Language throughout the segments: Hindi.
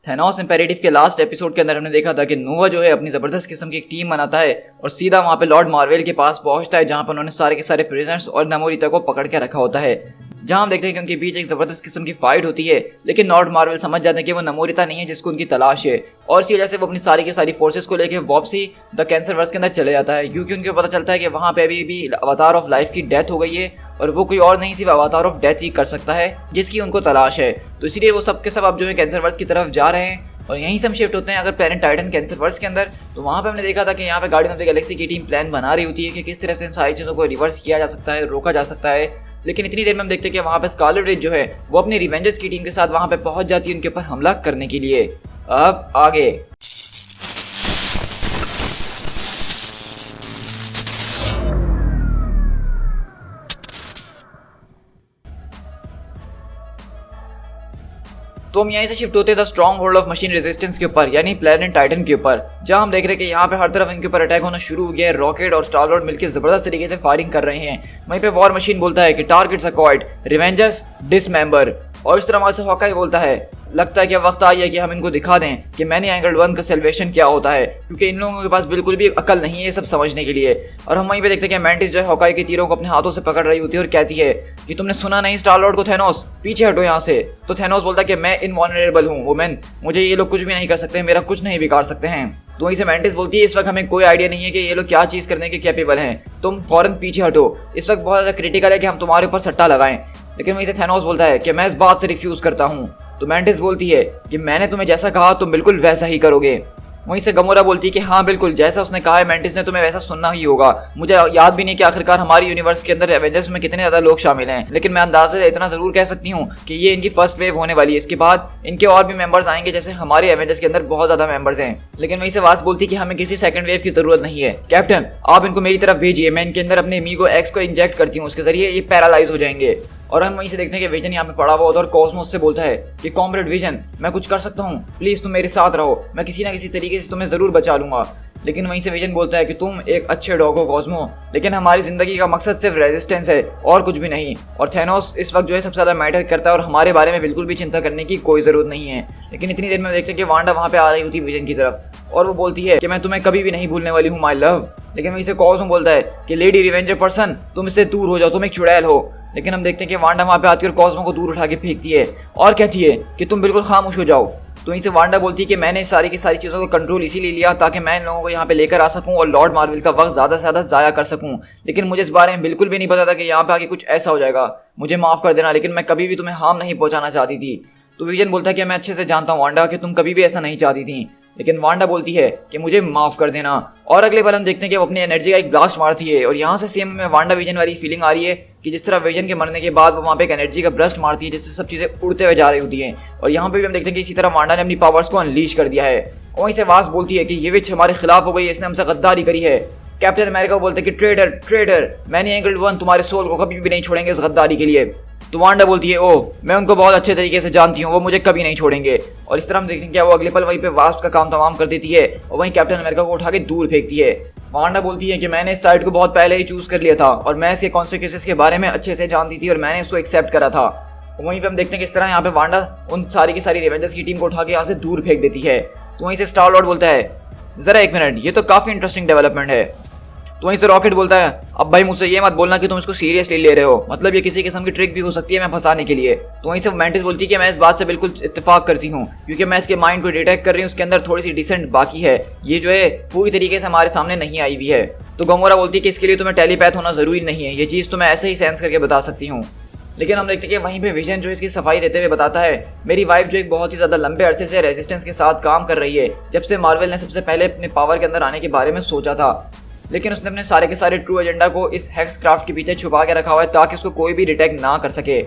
थैनोस इम्पेरेटिव के लास्ट एपिसोड के अंदर हमने देखा था कि नोवा जो है अपनी जबरदस्त किस्म की एक टीम बनाता है और सीधा वहां पे लॉर्ड मार्वेल के पास पहुंचता है, जहां पर उन्होंने सारे के सारे प्रिजनर्स और नमोरिता को पकड़ के रखा होता है। जहां हम देखते हैं कि उनके बीच एक जबरदस्त किस्म की फाइट होती है, लेकिन लॉर्ड मार्वेल समझ जाते हैं कि वो नमोरिता नहीं है जिसको उनकी तलाश है, और इसी वजह से वो अपनी सारी की सारी फोर्सेस को लेकर वापसी द कैंसरवर्स के अंदर चले जाता है, क्योंकि उनको पता चलता है कि वहां पे अभी भी अवतार ऑफ लाइफ की डेथ हो गई है और वो कोई और नहीं सिर्फ अवतार ऑफ डेथ ही कर सकता है जिसकी उनको तलाश है। तो इसीलिए वो सब के सब अब जो है कैंसरवर्स की तरफ जा रहे हैं और यहीं से हम शिफ्ट होते हैं अगर प्लैनेट टाइटन कैंसरवर्स के अंदर। तो वहाँ पे हमने देखा था कि यहाँ पे गार्डियन ऑफ द गैलेक्सी की टीम प्लान बना रही होती है कि किस तरह से इन सारी चीज़ों को रिवर्स किया जा सकता है, रोका जा सकता है। लेकिन इतनी देर में हम देखते हैं कि वहाँ पे स्कारलेट विच जो है वो अपनी रिवेंजर्स की टीम के साथ वहाँ पे पहुँच जाती है उनके ऊपर हमला करने के लिए। अब आगे तो हम यहीं से शिफ्ट होते हैं the strong hold of machine resistance के ऊपर, यानी प्लैनेट टाइटन के ऊपर, जहां हम देख रहे हैं कि यहाँ पे हर तरफ इनके ऊपर अटैक होना शुरू हो गया है। रॉकेट और स्टार लॉर्ड मिलकर जबरदस्त तरीके से फायरिंग कर रहे हैं। वहीं पे वॉर मशीन बोलता है कि टारगेट्स अक्वायर्ड, रिवेंजर्स डिसमेंबर, और इस तरह वहां से हॉकाई बोलता है लगता है कि वक्त आ गया कि हम इनको दिखा दें कि मैनी एंगल्ड वन का सेल्वेशन क्या होता है, क्योंकि इन लोगों के पास बिल्कुल भी अकल नहीं है ये सब समझने के लिए। और हम वहीं पे देखते हैं कि मैंटिस जो है हॉकाई के तीरों को अपने हाथों से पकड़ रही होती है और कहती है कि तुमने सुना नहीं स्टार लॉर्ड को, थैनोस पीछे हटो यहाँ से। तो थैनोस बोलता है कि मैं इनवल्नरेबल हूँ वुमेन, मुझे ये लोग कुछ भी नहीं कर सकते, मेरा कुछ नहीं बिगाड़ सकते हैं। तो वहीं से मैंटिस बोलती है इस वक्त हमें कोई आइडिया नहीं है कि ये लोग क्या चीज़ करने के कैपेबल हैं, तुम फौरन पीछे हटो, इस वक्त बहुत ज़्यादा क्रिटिकल है कि हम तुम्हारे ऊपर सट्टा लगाएं। लेकिन वहीं से थैनोस बोलता है कि मैं इस बात से रिफ्यूज़ करता हूँ। तो मैंटिस बोलती है कि मैंने तुम्हें जैसा कहा तुम बिल्कुल वैसा ही करोगे। वहीं से गमोरा बोलती है कि हाँ बिल्कुल जैसा उसने कहा है मैंटिस ने तुम्हें वैसा सुनना ही होगा। मुझे याद भी नहीं कि आखिरकार हमारी यूनिवर्स के अंदर एवेंजर्स में कितने ज़्यादा लोग शामिल हैं, लेकिन मैं अंदाजे से इतना ज़रूर कह सकती हूँ कि ये इनकी फर्स्ट वेव होने वाली है। इसके बाद इनके और भी मेंबर्स आएंगे, जैसे हमारे एवेंजर्स के अंदर बहुत ज़्यादा मेंबर्स हैं। लेकिन वहीं से वास बोलती है कि हमें किसी सेकंड वेव की ज़रूरत नहीं है, कैप्टन आप इनको मेरी तरफ भेजिए, मैं इनके अंदर अपने मीगो एक्स को इंजेक्ट करती हूँ, उसके जरिए ये पैरालाइज हो जाएंगे। और हम वहीं से देखते हैं कि विजन यहाँ पे पड़ा हुआ होता है और कॉस्मोस से बोलता है कि कॉमरेड विजन मैं कुछ कर सकता हूँ, प्लीज़ तुम मेरे साथ रहो, मैं किसी ना किसी तरीके से तुम्हें ज़रूर बचा लूँगा। लेकिन वहीं से विजन बोलता है कि तुम एक अच्छे डॉग हो कॉस्मो, लेकिन हमारी ज़िंदगी का मकसद सिर्फ रेजिस्टेंस है और कुछ भी नहीं। और थैनोस इस वक्त जो है सबसे ज़्यादा मैटर करता है और हमारे बारे में बिल्कुल भी चिंता करने की कोई ज़रूरत नहीं है। लेकिन इतनी देर में देखते हैं कि वांडा वहाँ पे आ रही होती है विजन की तरफ और वो बोलती है कि मैं तुम्हें कभी भी नहीं भूलने वाली हूँ माय लव। लेकिन वहीं से कॉस्मो बोलता है कि लेडी रिवेंजर पर्सन तुम इससे दूर हो जाओ, तुम एक चुड़ैल हो। लेकिन हम देखते हैं कि वांडा वहाँ पे आती है और कॉस्मो को दूर उठा के फेंकती है और कहती है कि तुम बिल्कुल खामोश हो जाओ। तो वहीं से वांडा बोलती है कि मैंने सारी की सारी चीज़ों को कंट्रोल इसीलिए लिया ताकि मैं इन लोगों को यहाँ पे लेकर आ सकूँ और लॉर्ड मार्वल का वक्त ज़्यादा से ज़्यादा ज़ाया कर सकूँ। लेकिन मुझे इस बारे में बिल्कुल भी नहीं पता था कि यहाँ पे आके कुछ ऐसा हो जाएगा। मुझे माफ़ कर देना, लेकिन मैं कभी भी तुम्हें हार्म नहीं पहुँचाना चाहती थी। तो विजन बोलता है कि मैं अच्छे से जानता हूँ वांडा कि तुम कभी भी ऐसा नहीं चाहती थी। लेकिन वांडा बोलती है कि मुझे माफ़ कर देना। और अगले पल हम देखते हैं कि वो अपनी एनर्जी का एक ब्लास्ट मारती है और यहाँ से सेम में वांडा विजन वाली फीलिंग आ रही है कि जिस तरह विजन के मरने के बाद वो वहाँ पे एक एनर्जी का ब्रस्ट मारती है जिससे सब चीज़ें उड़ते हुए जा रही होती हैं। और यहाँ पे भी हम देखते हैं कि इसी तरह वांडा ने अपनी पावर्स को अनलीश कर दिया है। और वहीं से वास बोलती है कि ये विच हमारे खिलाफ हो गई है, इसने हमसे गद्दारी करी है। कैप्टन अमेरिका बोलते हैं कि trader trader many angled one तुम्हारे सोल को कभी भी नहीं छोड़ेंगे इस गद्दारी के लिए। तो वांडा बोलती है ओ मैं उनको बहुत अच्छे तरीके से जानती हूँ, वो मुझे कभी नहीं छोड़ेंगे। और इस तरह हम देखते हैं कि वो अगले पल वहीं पे वास्प का काम तमाम कर देती है और वहीं कैप्टन अमेरिका को उठा के दूर फेंकती है। वांडा बोलती है कि मैंने इस साइड को बहुत पहले ही चूज कर लिया था और मैं इसके कॉन्सिक्वेंसेस के बारे में अच्छे से जानती थी और मैंने इसको एक्सेप्ट करा था। वहीं पे हम देखते हैं कि इस तरह यहाँ पे वांडा उन सारी की सारी रिवेंजर्स की टीम को उठा के यहाँ से दूर फेंक देती है। तो वहीं से स्टार लॉर्ड बोलता है जरा एक मिनट, ये तो काफी इंटरेस्टिंग डेवलपमेंट है। तो वहीं से रॉकेट बोलता है अब भाई मुझसे ये मत बोलना कि तुम इसको सीरियसली ले रहे हो, मतलब ये किसी किस्म की ट्रिक भी हो सकती है मैं फंसाने के लिए। तो वहीं से मैंटिस बोलती है कि मैं इस बात से बिल्कुल इत्तेफाक करती हूँ क्योंकि मैं इसके माइंड को डिटेक्ट कर रही हूँ, उसके अंदर थोड़ी सी डिसेंट बाकी है, ये जो है पूरी तरीके से हमारे सामने नहीं आई हुई है। तो गमोरा बोलती है कि इसके लिए तुम्हें टेलीपैथ होना जरूरी नहीं है, ये चीज़ तो मैं ऐसे ही सेंस करके बता सकती हूँ। लेकिन हम देखते हैं कि वहीं पे विजन जो इसकी सफाई देते हुए बताता है मेरी वाइफ जो एक बहुत ही ज़्यादा लंबे अरसे से रेजिस्टेंस के साथ काम कर रही है, जब से मार्वल ने सबसे पहले अपने पावर के अंदर आने के बारे में सोचा था, लेकिन उसने अपने सारे के सारे ट्रू एजेंडा को इस हेक्स क्राफ्ट के पीछे छुपा के रखा हुआ है ताकि उसको कोई भी डिटेक्ट ना कर सके।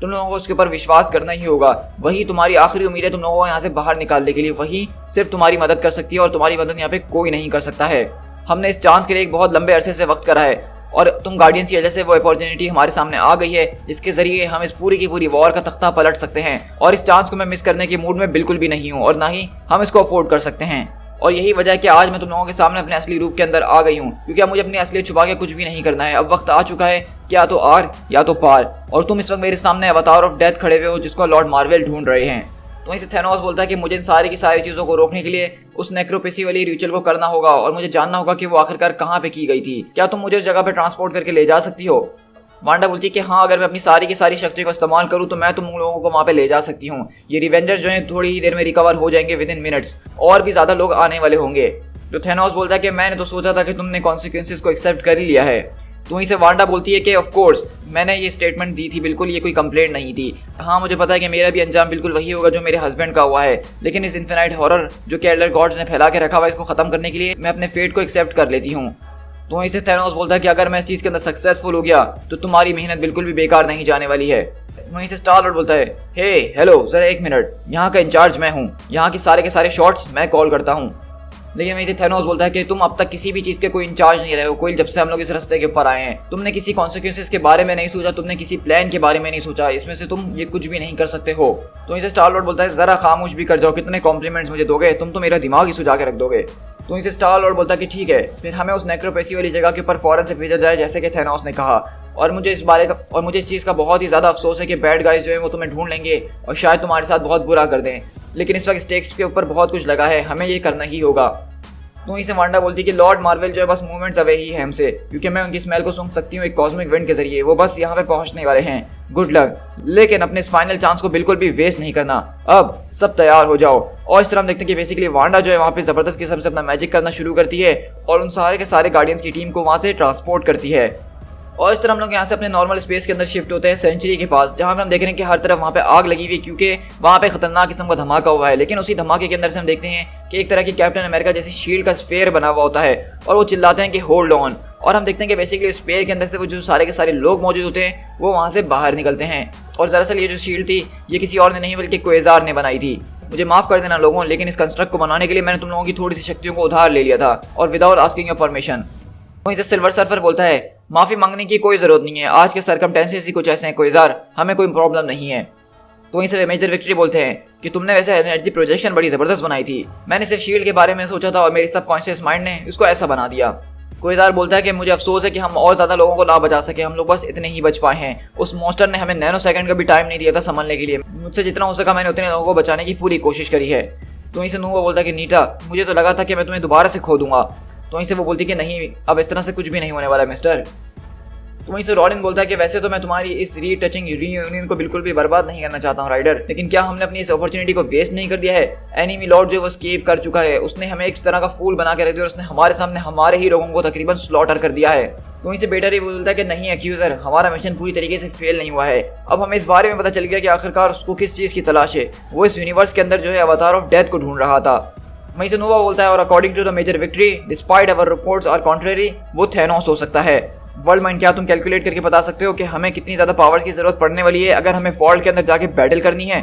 तुम लोगों को उसके ऊपर विश्वास करना ही होगा, वही तुम्हारी आखिरी उम्मीद है तुम लोगों को यहाँ से बाहर निकालने के लिए, वही सिर्फ तुम्हारी मदद कर सकती है और तुम्हारी मदद यहाँ पे कोई नहीं कर सकता है। हमने इस चांस के लिए एक बहुत लंबे अरसे से वक्त करा है और तुम गार्डियंस की वजह से वो अपॉर्चुनिटी हमारे सामने आ गई है जिसके जरिए हम इस पूरी की पूरी वॉर का तख्ता पलट सकते हैं और इस चांस को मैं मिस करने के मूड में बिल्कुल भी नहीं हूँ और ना ही हम इसको अफोर्ड कर सकते हैं। और यही वजह है कि आज मैं तुम लोगों के सामने अपने असली रूप के अंदर आ गई हूँ क्योंकि अब मुझे अपनी असलियत छुपा के कुछ भी नहीं करना है। अब वक्त आ चुका है कि या तो आर या तो पार, और तुम इस वक्त मेरे सामने अवतार ऑफ डेथ खड़े हुए हो जिसको लॉर्ड मार्वेल ढूंढ रहे हैं। तो वहीं से थैनोस बोलता है कि मुझे इन सारी की सारी चीज़ों को रोकने के लिए उस नेक्रोपेसी वाली रिचुअल को करना होगा और मुझे जानना होगा कि वो आखिरकार कहाँ पे की गई थी। क्या तुम मुझे उस जगह पे ट्रांसपोर्ट करके ले जा सकती हो? वांडा बोलती है कि हाँ, अगर मैं अपनी सारी की सारी शक्तियों का इस्तेमाल करूँ तो मैं तुम लोगों को वहाँ पे ले जा सकती हूँ। ये रिवेंजर जो है थोड़ी ही देर में रिकवर हो जाएंगे विद इन मिनट्स, और भी ज़्यादा लोग आने वाले होंगे। तो थैनोस बोलता है कि मैंने तो सोचा था कि तुमने कॉन्सिक्वेंसेस को एक्सेप्ट कर ही लिया है। तो वहीं से वांडा बोलती है कि ऑफ कोर्स मैंने ये स्टेटमेंट दी थी, बिल्कुल ये कोई कंप्लेंट नहीं थी। हाँ, मुझे पता है कि मेरा भी अंजाम बिल्कुल वही होगा जो मेरे हस्बैंड का हुआ है, लेकिन इस इन्फिनाइट हॉरर जो कि एल्डर गॉड्स ने फैला के रखा हुआ है, इसको खत्म करने के लिए मैं अपने फेट को एक्सेप्ट कर लेती हूँ। तो वहीं से थैनोस बोलता है कि अगर मैं इस चीज़ के अंदर सक्सेसफुल हो गया तो तुम्हारी मेहनत बिल्कुल भी बेकार नहीं जाने वाली है। वहीं से स्टार लॉर्ड बोलता है, हे हेलो, जरा एक मिनट, यहाँ का इंचार्ज मैं हूँ, यहाँ की सारे के सारे शॉट्स मैं कॉल करता हूँ। लेकिन वहीं से थैनोस बोलता है कि तुम अब तक किसी भी चीज़ के कोई इंचार्ज नहीं रहे हो, कोई जब से हम लोग इस रास्ते के ऊपर आए हैं। तुमने किसी कॉन्सिक्वेंसेस के बारे में नहीं सोचा, तुमने किसी प्लान के बारे में नहीं सोचा, इसमें से तुम ये कुछ भी नहीं कर सकते हो। तो वहीं से स्टार लॉर्ड बोलता है, जरा खामोश भी कर जाओ, कितने कॉम्प्लीमेंट्स मुझे दोगे, तुम तो मेरा दिमाग ही सुझा के रख दोगे। तो वहीं से स्टार लॉर्ड बोलता है कि ठीक है, फिर हमें उस नेक्रोपेसी वाली जगह के ऊपर फौरन से भेजा जाए जैसे कि थैनोस ने कहा। और मुझे इस चीज़ का बहुत ही ज़्यादा अफसोस है कि बैड गाइज जो है वो तुम्हें ढूंढ लेंगे और शायद तुम्हारे साथ बहुत बुरा कर दें, लेकिन इस वक्त स्टेक्स के ऊपर बहुत कुछ लगा है, हमें ये करना ही होगा। तो वहीं से वांडा बोलती है कि लॉर्ड मार्वेल जो है बस मूवमेंट्स अवे ही है हमसे, क्योंकि मैं उनकी स्मेल को सूंघ सकती हूँ एक कॉस्मिक विंड के जरिए, वो बस यहाँ पे पहुँचने वाले हैं। गुड लक, लेकिन अपने इस फाइनल चांस को बिल्कुल भी वेस्ट नहीं करना, अब सब तैयार हो जाओ। और इस तरह हम देखते हैं कि बेसिकली वांडा जो है वहाँ पे जबरदस्त किस्म से अपना मैजिक करना शुरू करती है और उन सारे के सारे गार्डियंस की टीम को वहाँ से ट्रांसपोर्ट करती है। और इस तरह हम लोग यहाँ से अपने नॉर्मल स्पेस के अंदर शिफ्ट होते हैं सेंचुरी के पास, जहाँ पे हम देख रहे हैं कि हर तरफ वहाँ पे आग लगी हुई, क्योंकि वहाँ पे खतरनाक किस्म का धमाका हुआ है। लेकिन उसी धमाके के अंदर से हम देखते हैं कि एक तरह की कैप्टन अमेरिका जैसी शील्ड का स्फेयर बना हुआ होता है और वो चिल्लाते हैं कि होल्ड ऑन। और हम देखते हैं कि बेसिकली स्पेयर के अंदर से वो जो सारे के सारे लोग मौजूद होते हैं वो वहाँ से बाहर निकलते हैं। और दरअसल ये जो शील्ड थी ये किसी और ने नहीं बल्कि क्वेज़ार ने बनाई थी। मुझे माफ़ कर देना लोगों, लेकिन इस कंस्ट्रक्ट को बनाने के लिए मैंने तुम लोगों की थोड़ी सी शक्तियों को उधार ले लिया था और विदाउट आस्किंग योर परमिशन। वहीं से सिल्वर सर्फर बोलता है, माफ़ी मांगने की कोई ज़रूरत नहीं है, आज के सरकमस्टेंसेस ही कुछ ऐसे हैं क्वेज़ार, हमें कोई प्रॉब्लम नहीं है। तो वहीं से मेजर विक्ट्री बोलते हैं कि तुमने वैसे एनर्जी प्रोजेक्शन बड़ी ज़बरदस्त बनाई थी, मैंने सिर्फ शील्ड के बारे में सोचा था और मेरी सबकॉन्शियस माइंड ने इसको ऐसा बना दिया। क्वेज़ार बोलता है कि मुझे अफसोस है कि हम और ज़्यादा लोगों को ना बचा सके, हम लोग बस इतने ही बच पाए हैं। उस मॉन्स्टर ने हमें नैनो सेकंड का भी टाइम नहीं दिया था संभलने के लिए, मुझसे जितना हो सका मैंने उतने लोगों को बचाने की पूरी कोशिश करी है। तो वहीं से नूवा बोलता है कि नीटा, मुझे तो लगा था कि मैं तुम्हें दोबारा से खो दूंगा। तो वहीं से वो बोलती कि नहीं, अब इस तरह से कुछ भी नहीं होने वाला मिस्टर। तो वहीं से रॉलिन बोलता है कि वैसे तो मैं तुम्हारी इस रीटचिंग रीयूनियन को बिल्कुल भी बर्बाद नहीं करना चाहता हूँ राइडर, लेकिन क्या हमने अपनी इस अपॉर्चुनिटी को वेस्ट नहीं कर दिया है? एनिमी लॉर्ड जो वो स्केप कर चुका है, उसने हमें एक तरह का फूल बना के रख दिया और उसने हमारे सामने हमारे ही लोगों को तकरीबन स्लॉटर कर दिया है। तो वहीं से बेटर ही बोलता है कि नहीं एक्यूजर, हमारा मिशन पूरी तरीके से फेल नहीं हुआ है। अब हमें इस बारे में पता चल गया कि आखिरकार उसको किस चीज़ की तलाश है, वो इस यूनिवर्स के अंदर जो है अवतार ऑफ डेथ को ढूंढ रहा था। वहीं से नोवा बोलता है, और according to the major victory despite our reports are contrary, वो थैनोस हो सकता है। वर्ल्ड माइंड, क्या तुम कैलकुलेट करके बता सकते हो कि हमें कितनी ज़्यादा पावर्स की जरूरत पड़ने वाली है अगर हमें फॉल्ट के अंदर जाके बैटल करनी है?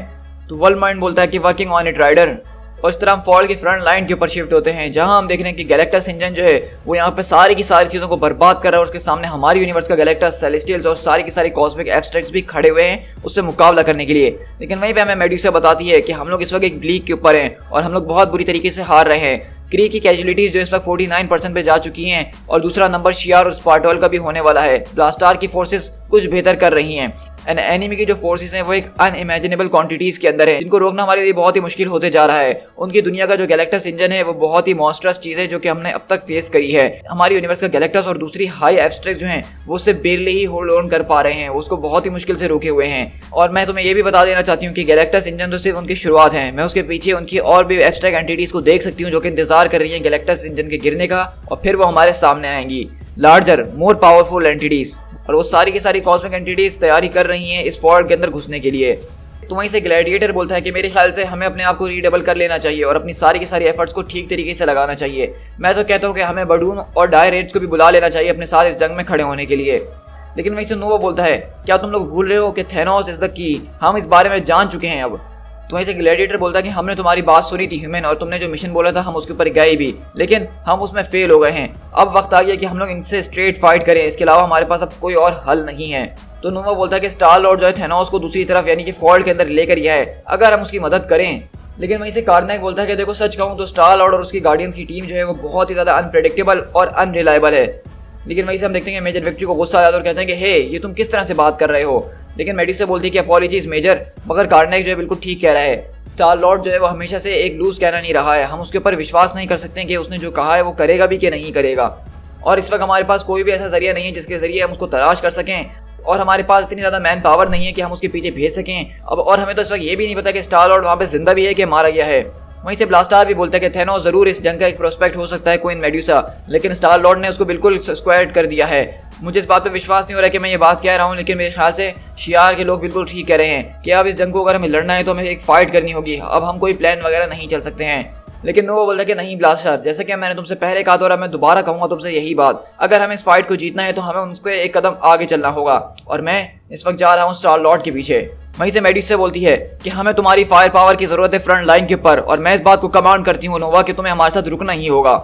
तो वर्ल्ड माइंड बोलता है कि वर्किंग ऑन इट राइडर। और इस तरह हम फॉल्ट की फ्रंट लाइन के ऊपर शिफ्ट होते हैं, जहां हम देख रहे हैं कि गैलेक्टस इंजन जो है वो यहाँ पे सारी की सारी चीज़ों को बर्बाद कर रहा है और उसके सामने हमारी यूनिवर्स का गैलेक्टस, सेलेस्टियल्स और सारी की सारी कॉस्मिक एब्स्ट्रैक्ट्स भी खड़े हुए हैं उससे मुकाबला करने के लिए। लेकिन वहीं पे हमें मेड्यूसा बताती है कि हम लोग इस वक्त एक ब्लीक के ऊपर हैं और हम लोग बहुत बुरी तरीके से हार रहे हैं। क्री की कैजुअलिटीज जो इस वक्त 49% पे जा चुकी हैं और दूसरा नंबर शियार और स्पार्टोल का भी होने वाला है। ब्लास्टार की फोर्सेस कुछ बेहतर कर रही हैं एंड एनिमी की जो फोर्सेस हैं वो एक अनइमेजिनेबल क्वांटिटीज के अंदर है, जिनको रोकना हमारे लिए बहुत ही मुश्किल होते जा रहा है। उनकी दुनिया का जो गैलेक्टस इंजन है वो बहुत ही मॉन्स्ट्रस चीज़ है जो कि हमने अब तक फेस करी है। हमारी यूनिवर्स का गैलेक्टस और दूसरी हाई एब्स्ट्रैक्ट जो हैं वो उससे बेरले ही होल्ड ऑन कर पा रहे हैं, वो उसको बहुत ही मुश्किल से रोके हुए हैं। और मैं तुम्हें ये भी बता देना चाहती हूँ कि गैलेक्टस इंजन तो सिर्फ उनकी शुरुआत है, मैं उसके पीछे उनकी और भी एब्स्ट्रैक्ट एंटिटीज को देख सकती हूँ जो कि इंतजार कर रही है गैलेक्टस इंजन के गिरने का, और फिर वो हमारे सामने आएंगी लार्जर मोर पावरफुल एंटिटीज, और वो सारी की सारी कॉस्मिक एंटिटीज तैयारी कर रही हैं इस फॉल्ट के अंदर घुसने के लिए। तो वहीं से ग्लैडिएटर बोलता है कि मेरे ख्याल से हमें अपने आप को रीडेबल कर लेना चाहिए और अपनी सारी की सारी एफर्ट्स को ठीक तरीके से लगाना चाहिए। मैं तो कहता हूँ कि हमें बडून और डायरेट्स को भी बुला लेना चाहिए अपने साथ इस जंग में खड़े होने के लिए। लेकिन वहीं से नोवा बोलता है, क्या तुम लोग भूल रहे हो कि थैनोस इज द की, हम इस बारे में जान चुके हैं अब। तो वहीं से ग्लैडिएटर बोलता है कि हमने तुम्हारी बात सुनी थी ह्यूमन, और तुमने जो मिशन बोला था हम उसके ऊपर गए भी, लेकिन हम उसमें फेल हो गए हैं। अब वक्त आ गया कि हम लोग इनसे स्ट्रेट फाइट करें, इसके अलावा हमारे पास अब कोई और हल नहीं है। तो नोवा बोलता है कि स्टार लॉर्ड जो है थैनोस को दूसरी तरफ यानी कि फॉल्ट के अंदर लेकर गया है, अगर हम उसकी मदद करें। लेकिन वहीं से कार्नाइक बोलता है कि देखो सच कहूँ तो स्टार लॉर्ड और उसकी गार्डियंस की टीम जो है वो बहुत ही ज़्यादा अनप्रेडिक्टेबल और अनरिलायबल है। लेकिन वहीं से हम देखते हैं कि मेजर विक्ट्री को गुस्सा आ जाता है और कहते हैं कि हे, ये तुम किस तरह से बात कर रहे हो। लेकिन मेडिसा बोलती है कि अपॉलॉजीज मेजर, मगर कार्नाइक जो है बिल्कुल ठीक कह रहा है। स्टार लॉर्ड जो है वो हमेशा से एक लूज कहना नहीं रहा है, हम उसके ऊपर विश्वास नहीं कर सकते कि उसने जो कहा है वो करेगा भी कि नहीं करेगा। और इस वक्त हमारे पास कोई भी ऐसा जरिया नहीं है जिसके जरिए हम उसको तलाश कर सकें, और हमारे पास इतनी ज़्यादा मैन पावर नहीं है कि हम उसके पीछे भेज सकें। अब और हमें तो इस वक्त ये भी नहीं पता कि स्टार लॉर्ड वहाँ पे जिंदा भी है कि मारा गया है। वहीं से ब्लास्टार भी बोलता है कि थेनोस जरूर इस जंग का एक प्रोस्पेक्ट हो सकता है क्वीन मेड्यूसा, लेकिन स्टार लॉर्ड ने उसको बिल्कुल स्क्वायर कर दिया है। मुझे इस बात पे विश्वास नहीं हो रहा कि मैं ये बात कह रहा हूँ, लेकिन मेरे ख्याल से शियार के लोग बिल्कुल ठीक कह रहे हैं कि अब इस जंग को अगर हमें लड़ना है तो हमें एक फाइट करनी होगी, अब हम कोई प्लान वगैरह नहीं चल सकते हैं। लेकिन नोवा बोलता है कि नहीं ब्लास्टर, जैसे कि मैंने तुमसे पहले कहा था और मैं दोबारा कहूंगा तुमसे यही बात, अगर हमें इस फाइट को जीतना है तो हमें उनको एक कदम आगे चलना होगा, और मैं इस वक्त जा रहा हूँ स्टार लॉर्ड के पीछे। वहीं से मेड्यूसा बोलती है कि हमें तुम्हारी फायर पावर की जरूरत है फ्रंट लाइन के ऊपर, और मैं इस बात को कमांड करती हूँ नोवा कि तुम्हें हमारे साथ रुकना ही होगा।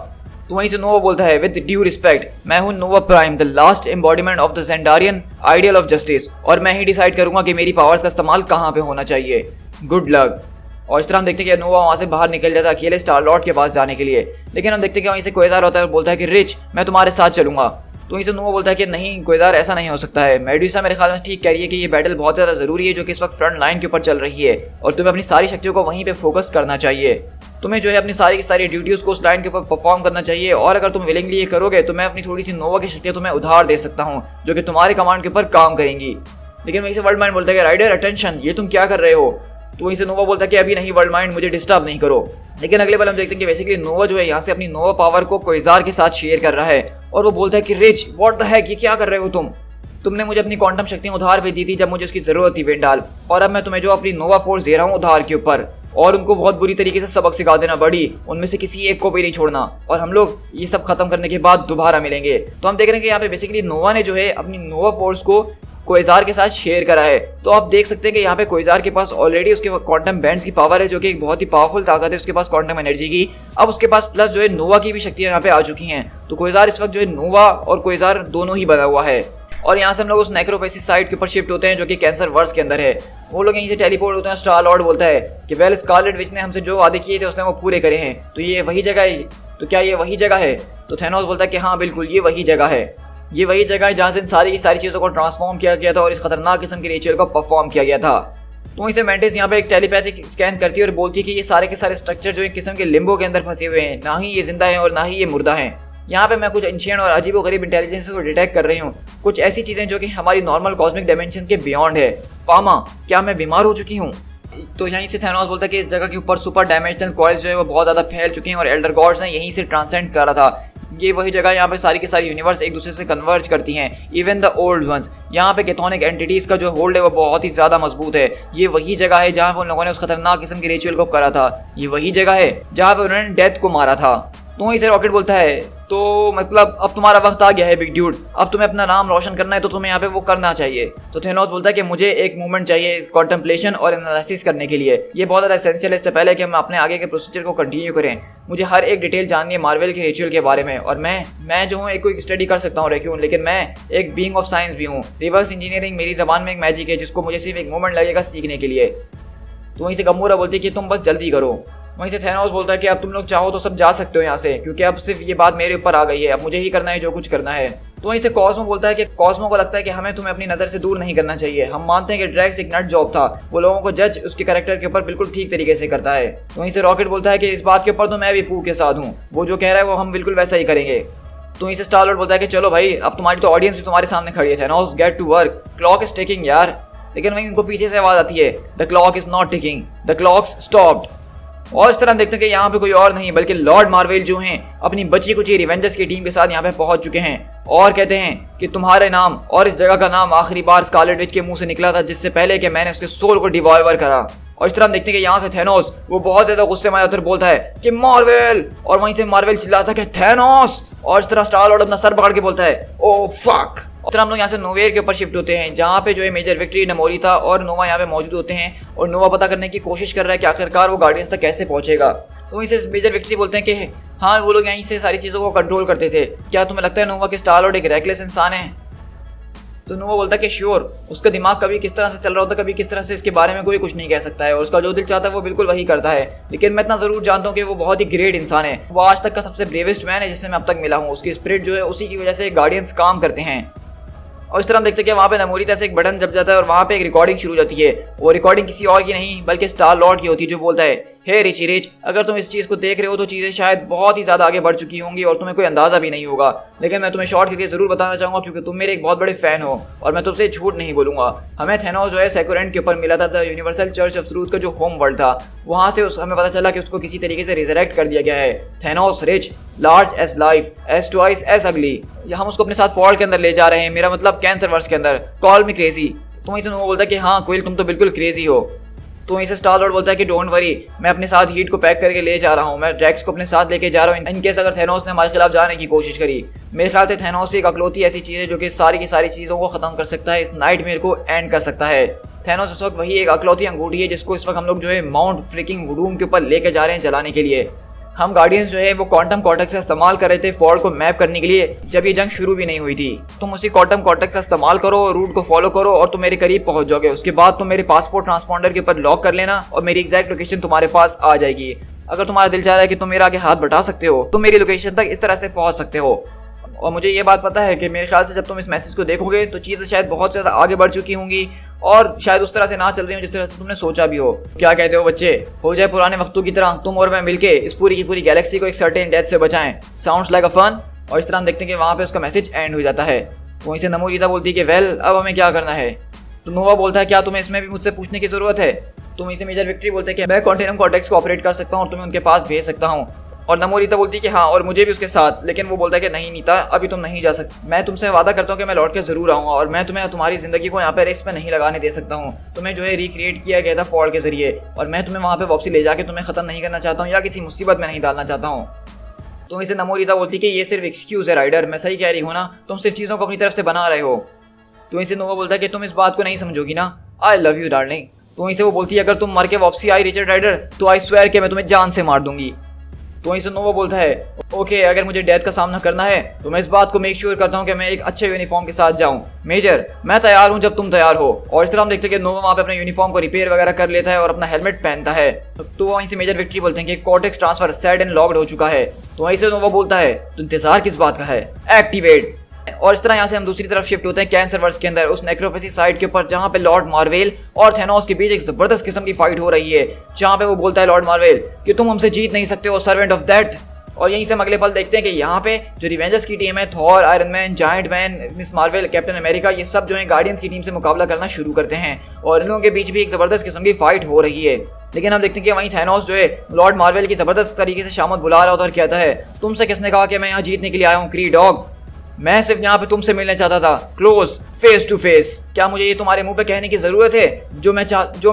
तो वहीं से नोवा बोलता है विद ड्यू रिस्पेक्ट, मैं हूँ Nova Prime, the last embodiment of the Zendarian ideal of justice, और मैं ही डिसाइड करूंगा कि मेरी पावर्स का इस्तेमाल कहाँ पे होना चाहिए। Good luck. और इस तरह हम देखते हैं कि नोवा वहाँ से बाहर निकल जाता है अकेले स्टार लॉर्ड के पास जाने के लिए, लेकिन हम देखते हैं कि वहीं से क्वेज़ार होता है और बोलता है कि रिच मैं तुम्हारे साथ चलूंगा। तो वहीं से नोवा बोलता है कि नहीं क्वेज़ार, ऐसा नहीं हो सकता है, मेड्यूसा मेरे ख्याल में ठीक कह रही है कि ये बैटल बहुत ज़्यादा ज़रूरी है जो कि इस वक्त फ्रंट लाइन के ऊपर चल रही है, और तुम्हें अपनी सारी शक्तियों को वहीं पर फोकस करना चाहिए। तुम्हें जो है अपनी सारी की सारी ड्यूटीज़ को उस लाइन के ऊपर परफॉर्म करना चाहिए, और अगर तुम विलिंगली ये करोगे तो मैं अपनी थोड़ी सी नोवा की शक्तियाँ तुम्हें उधार दे सकता हूँ जो कि तुम्हारे कमांड के ऊपर काम करेंगी। लेकिन वहीं से वर्ल्ड माइंड बोलता है कि राइडर अटेंशन, ये तुम क्या कर रहे हो। तो वहीं से नोवा बोलता है कि अभी नहीं वर्ल्ड माइंड, मुझे डिस्टर्ब नहीं करो। लेकिन अगले पल हम देखते हैं कि बेसिकली नोवा जो है यहाँ से अपनी नोवा पावर को क्वेज़ार के साथ शेयर कर रहा है, और वो बोलता है कि रिच व्हाट द हेक, ये क्या कर रहे हो तुमने मुझे अपनी क्वांटम शक्तियाँ उधार पे दी थी जब मुझे उसकी जरूरत थी वेंडाल, और अब मैं तुम्हें जो अपनी नोवा फोर्स दे रहा हूँ उधार के ऊपर, और उनको बहुत बुरी तरीके से सबक सिखा देना बड़ी, उनमें से किसी एक को भी नहीं छोड़ना, और हम लोग ये सब खत्म करने के बाद दोबारा मिलेंगे। तो हम देख रहे हैं कि यहाँ पे बेसिकली नोवा ने जो है अपनी नोवा फोर्स को क्वेज़ार के साथ शेयर करा है। तो आप देख सकते हैं कि यहाँ पे क्वेज़ार के पास ऑलरेडी उसके क्वांटम बैंड्स की पावर है जो कि एक बहुत ही पावरफुल ताकत है उसके पास क्वांटम एनर्जी की। अब उसके पास प्लस जो है नोवा की भी शक्तियाँ यहाँ पे आ चुकी हैं। तो क्वेज़ार इस वक्त जो है नोवा और क्वेज़ार दोनों ही बना हुआ है। और यहाँ से हम लोग उस नेक्रोफेसिस साइट के ऊपर शिफ्ट होते हैं जो कि कैंसर वर्स के अंदर है। वो लोग यहीं से टेलीपोर्ट होते हैं। स्टार लॉर्ड बोलता है कि वेल स्कारलेट विच ने हमसे जो वादे किए थे उसने वो पूरे करे हैं, तो ये वही जगह है। तो क्या ये वही जगह है? तो थेनोस बोलता है कि हाँ बिल्कुल ये वही जगह है, ये वही जगह है जहाँ से इन सारी की सारी चीज़ों को ट्रांसफॉर्म किया गया था और इस खतरनाक किस्म के रिचुअल को परफॉर्म किया गया था। तो वहीं से मेंटिस यहाँ पे एक टेलीपैथिक स्कैन करती है और बोलती है कि ये सारे के सारे स्ट्रक्चर जो एक किस्म के लिम्बो के अंदर फंसे हुए हैं, ना ही ये जिंदा है और ना ही ये मुर्दा है। यहाँ पे मैं कुछ एंशिएंट और अजीबोगरीब इंटेलिजेंस को डिटेक्ट कर रही हूँ, कुछ ऐसी चीज़ें जो कि हमारी नॉर्मल कॉस्मिक डायमेंशन के बियॉन्ड है। पामा, क्या मैं बीमार हो चुकी हूँ? तो यहीं से थैनोस बोलता है कि इस जगह के ऊपर सुपर डायमेंशनल कॉइल्स जो है वो बहुत ज़्यादा फैल चुके हैं और एल्डर गॉड्स ने यहीं से ट्रांसेंड करा था। ये वही जगह यहाँ पे सारी की सारी यूनिवर्स एक दूसरे से कन्वर्ज करती हैं, इवन द ओल्ड वंस। यहाँ पे कैथोनिक एंटिटीज़ का जो होल्ड है वो बहुत ही ज़्यादा मजबूत है। ये वही जगह है जहाँ पे उन लोगों ने उस खतरनाक किस्म के रिचुअल को करा था। ये वही जगह है जहाँ पे उन्होंने डेथ को मारा था। तो इसे रॉकेट बोलता है तो मतलब अब तुम्हारा वक्त आ गया है बिग ड्यूड, अब तुम्हें अपना नाम रोशन करना है तो तुम्हें यहाँ पे वो करना चाहिए। तो थेनोस बोलता है कि मुझे एक मोमेंट चाहिए कॉन्टेम्पलेशन और एनालिसिस करने के लिए, ये बहुत ज़्यादा एसेंशियल है। इससे पहले कि हम अपने आगे के प्रोसीजर को कंटिन्यू करें, मुझे हर एक डिटेल जाननी है मार्वल के रिचुअल के बारे में। और मैं जो हूँ एक कोई स्टडी कर सकता हूँ रेक्यून, लेकिन मैं एक बीइंग ऑफ साइंस भी हूँ। रिवर्स इंजीनियरिंग मेरी ज़बान में एक मैजिक है जिसको मुझे सिर्फ एक मोमेंट लगेगा सीखने के लिए। तो वहीं से गमूरा बोलती है कि तुम बस जल्दी करो। वहीं से थैनोस बोलता है कि अब तुम लोग चाहो तो सब जा सकते हो यहाँ से, क्योंकि अब सिर्फ ये बात मेरे ऊपर आ गई है, अब मुझे ही करना है जो कुछ करना है। तो वहीं से कॉस्मो बोलता है कि कॉस्मो को लगता है कि हमें तुम्हें अपनी नज़र से दूर नहीं करना चाहिए। हम मानते हैं कि ड्रैक्स एक नट जॉब था, वो लोगों को जज उसके कैरेक्टर के ऊपर बिल्कुल ठीक तरीके से करता है। तो वहीं से रॉकेट बोलता है कि इस बात के ऊपर तो मैं भी पू के साथ हूँ, वो जो कह रहा है वो हम बिल्कुल वैसा ही करेंगे। तो वहीं से स्टार लॉर्ड बोलता है कि चलो भाई, अब तुम्हारी तो ऑडियंस भी तुम्हारे सामने खड़ी है, Thanos get to work, clock is ticking यार। लेकिन वहीं उनको पीछे से आवाज़ आती है, the clock is not ticking, the clock's stopped. और इस तरह हम देखते हैं कि यहाँ पे कोई और नहीं बल्कि लॉर्ड मार्वेल जो हैं अपनी बची कुची रिवेंजर्स की टीम के साथ यहाँ पे पहुंच चुके हैं और कहते हैं कि तुम्हारे नाम और इस जगह का नाम आखिरी बार स्कारलेट विच के मुंह से निकला था जिससे पहले कि मैंने उसके सोल को डिवॉल्वर करा। और इस तरह हम देखते हैं कि यहाँ से थैनोस वो बहुत ज्यादा गुस्से में आकर बोलता है कि मार्वेल, और वहीं से मार्वेल चिल्लाता है कि थैनोस। और इस तरह स्टार लॉर्ड अपना सर पकड़ के बोलता है ओ फक। इस तरह हम लोग यहाँ से नोवेयर के ऊपर शिफ्ट होते हैं जहाँ पे जो है मेजर विक्ट्री, नमोरिता और नोवा यहाँ पे मौजूद होते हैं और नोवा पता करने की कोशिश कर रहा है कि आखिरकार वो गार्डियंस तक कैसे पहुंचेगा। तो वहीं से मेजर विक्ट्री बोलते हैं कि हाँ वो लोग यहीं से सारी चीज़ों को कंट्रोल करते थे, क्या तुम्हें लगता है नोवा कि स्टार लॉर्ड एक रेकलेस इंसान है? तो नोवा बोलता है कि श्योर, उसका दिमाग कभी किस तरह से चल रहा होता है, कभी किस तरह से, इसके बारे में कोई कुछ नहीं कह सकता है और उसका जो दिल चाहता है वो बिल्कुल वही करता है। लेकिन मैं इतना ज़रूर जानता हूँ कि वो बहुत ही ग्रेट इंसान है, वो आज तक का सबसे ब्रेवेस्ट मैन है जिससे मैं अब तक मिला हूँ। उसकी स्पिरिट जो है उसी की वजह से गार्डियंस काम करते हैं। और इस तरह हम देखते हैं कि वहाँ पे नमोरिता से एक बटन दब जाता है और वहाँ पे एक रिकॉर्डिंग शुरू हो जाती है। वो रिकॉर्डिंग किसी और की नहीं बल्कि स्टार लॉर्ड की होती है, जो बोलता है, हे रिची रिच, अगर तुम इस चीज़ को देख रहे हो तो चीज़ें शायद बहुत ही ज़्यादा आगे बढ़ चुकी होंगी और तुम्हें कोई अंदाज़ा भी नहीं होगा, लेकिन मैं तुम्हें शॉर्ट करके ज़रूर बताना चाहूँगा क्योंकि तुम मेरे एक बहुत बड़े फ़ैन हो और मैं तुमसे झूठ नहीं बोलूँगा। हमें थेनोस जो है सेक्युरेंट के ऊपर मिला था, यूनिवर्सल चर्च ऑफ ट्रूथ का जो होम वर्ल्ड था, वहाँ से हमें पता चला कि उसको किसी तरीके से रिजरेक्ट कर दिया गया है। Thanos rich, large as life, as twice as ugly. हम उसको अपने साथ फॉल्ट के अंदर ले जा रहे हैं, मेरा मतलब कैंसर वर्स के अंदर। कॉल मी क्रेजी। तो वहीं से वो बोलता है कि हाँ क्विल, तुम तो बिल्कुल क्रेजी हो। तो वहीं से स्टार लॉर्ड बोलता है कि डोंट वरी, मैं अपने साथ हीट को पैक करके ले जा रहा हूँ, मैं ड्रैक्स को अपने साथ लेके जा रहा हूँ इन केस अगर थेनोस ने हमारे खिलाफ जाने की कोशिश करी। मेरे ख्याल से थेनोस एक अकलौती ऐसी चीज़ है जो कि सारी की सारी चीज़ों को ख़त्म कर सकता है, इस नाइटमेयर को एंड कर सकता है। थेनोस इस वक्त वही एक अकलौती अंगूठी है जिसको इस वक्त हम लोग जो है माउंट फ्रिकिंग वुडूम के ऊपर लेके जा रहे हैं जलाने के लिए। हम गार्डियंस जो है वो क्वांटम कॉर्टेक्स का इस्तेमाल कर रहे थे फॉल्ट को मैप करने के लिए जब ये जंग शुरू भी नहीं हुई थी। तुम उसी क्वांटम कॉर्टेक्स का इस्तेमाल करो, रूट को फॉलो करो और तुम मेरे करीब पहुंच जाओगे। उसके बाद तुम मेरे पासपोर्ट ट्रांसपॉन्डर के ऊपर लॉक कर लेना और मेरी एग्जैक्ट लोकेशन तुम्हारे पास आ जाएगी। अगर तुम्हारा दिल चाह रहा है कि तुम मेरे आगे हाथ बढ़ा सकते हो तो मेरी लोकेशन तक इस तरह से पहुंच सकते हो। और मुझे ये बात पता है कि मेरे ख्याल से जब तुम इस मैसेज को देखोगे तो चीज़ें शायद बहुत ज़्यादा आगे बढ़ चुकी होंगी और शायद उस तरह से ना चल रही हो जिस तरह से तुमने सोचा भी हो। क्या कहते हो बच्चे? हो जाए पुराने वक्तों की तरह, तुम और मैं मिलके इस पूरी की पूरी गैलेक्सी को एक सर्टेन डेथ से बचाएं। Sounds like a fun. और इस तरह हम देखते हैं कि वहाँ पे उसका मैसेज एंड हो जाता है। वहीं से नमोरिता बोलती है कि वेल, अब हमें क्या करना है? तो नोवा बोलता है, क्या तुम्हें इसमें भी मुझसे पूछने की जरूरत है? तो वहीं से मेजर विक्ट्री बोलते हैं कि मैं क्वांटम कॉर्टेक्स को ऑपरेट कर सकता हूँ और तुम्हें उनके पास भेज सकता हूँ। और नमोरिता बोलती है कि हाँ, और मुझे भी उसके साथ। लेकिन वो बोलता है कि नहीं नीता, अभी तुम नहीं जा सकते। मैं तुमसे वादा करता हूँ कि मैं लौट के जरूर आऊँगा और मैं तुम्हें तुम्हारी जिंदगी को यहाँ पे रिस्क पे नहीं लगाने दे सकता हूँ। तुम्हें जो है रिक्रिएट किया गया था फॉल्ट के जरिए और मैं तुम्हें वहाँ पे वापसी ले जाके तुम्हें खत्म नहीं करना चाहता हूँ या किसी मुसीबत में नहीं डालना चाहता हूँ। तो इसे नमोरिता बोलती है कि ये सिर्फ एक्सक्यूज है राइडर, मैं सही कह रही हूँ ना, तुम सिर्फ चीज़ों को अपनी तरफ से बना रहे हो। तो इसे नोवा बोलता है कि तुम इस बात को नहीं समझोगी ना, आई लव यू डार्लिंग। तो इसे वो बोलती है अगर तुम मर के वापसी आई रिचर्ड राइडर तो आई स्वेयर कि मैं तुम्हें जान से मार दूंगी। तो वहीं से नोवा बोलता है ओके, अगर मुझे डेथ का सामना करना है तो मैं इस बात को मेक श्योर करता हूँ कि मैं एक अच्छे यूनिफॉर्म के साथ जाऊँ। मेजर, मैं तैयार हूँ जब तुम तैयार हो। और इस तरह हम देखते हैं कि नोवा वहाँ पे अपने यूनिफॉर्म को रिपेयर वगैरह कर लेता है और अपना हेलमेट पहनता है। तो वहीं से मेजर विक्ट्री बोलते हैं कि cortex transfer set and locked हो चुका है। तो वहीं से नोवा बोलता है तो इंतजार किस बात का है, एक्टिवेट। और इस तरह यहाँ से हम दूसरी तरफ शिफ्ट होते हैं कैंसर वर्स के अंदर, उस नेक्रोफेसी साइट के ऊपर जहाँ पे लॉर्ड मार्वेल और थेनोस के बीच एक जबरदस्त किस्म की फाइट हो रही है, जहाँ पे वो बोलता है लॉर्ड मार्वेल कि तुम हमसे जीत नहीं सकते हो सर्वेंट ऑफ डेथ। और यहीं से हम अगले पल देखते हैं कि यहाँ पे जो रिवेंजर्स की टीम है, Thor, iron man, giant man, miss marvel, captain America, ये सब जो है गार्डियंस की टीम से मुकाबला करना शुरू करते हैं और इन लोगों के बीच भी एक जबरदस्त किस्म की फाइट हो रही है। लेकिन हम देखते हैं कि वहीं थैनोस जो है लॉर्ड मार्वेल की जबरदस्त तरीके से शामत बुला रहा होता है और कहता है तुमसे किसने कहा कि मैं यहाँ जीतने के लिए आया हूँ क्री डॉग, मैं सिर्फ यहाँ पे तुमसे मिलने चाहता था, क्लोज फेस टू फेस। क्या मुझे ये तुम्हारे मुंह पे कहने की जरूरत है? जो मैं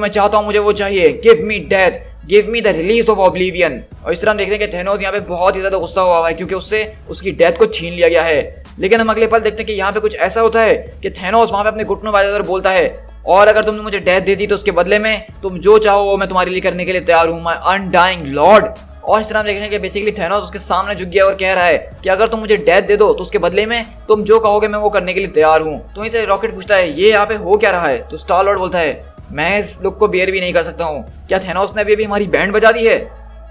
चाहता हूँ मुझे वो चाहिए, give me death, give me the release of oblivion. और इस तरह हम देखते हैं कि थेनोस यहाँ पे बहुत ही ज्यादा गुस्सा हुआ है क्योंकि उससे उसकी डेथ को छीन लिया गया है। लेकिन हम अगले पल देखते हैं कि यहाँ पे कुछ ऐसा होता है कि थेनोस वहाँ पे अपने घुटनों वाले बोलता है और अगर तुमने मुझे डेथ दे दी तो उसके बदले में तुम जो चाहो वो मैं तुम्हारे लिए करने के लिए तैयार हूँ, माय अनडाइंग लॉर्ड। और इस तरह हम देखते हैं कि बेसिकली थेनोस उसके सामने झुक गया और कह रहा है कि अगर तुम मुझे डेथ दे दो तो उसके बदले में तुम जो कहोगे मैं वो करने के लिए तैयार हूँ। तो इसे रॉकेट पूछता है ये यहाँ पे हो क्या रहा है? तो स्टार लॉर्ड बोलता है मैं इस लुक को बेयर भी नहीं कर सकता हूँ, क्या थेनोस ने अभी हमारी बैंड बजा दी है?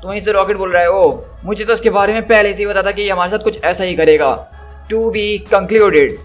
तो वहीं से रॉकेट बोल रहा है ओ मुझे तो इसके बारे में पहले से ही पता था कि ये हमारे साथ कुछ ऐसा ही करेगा। To be concluded.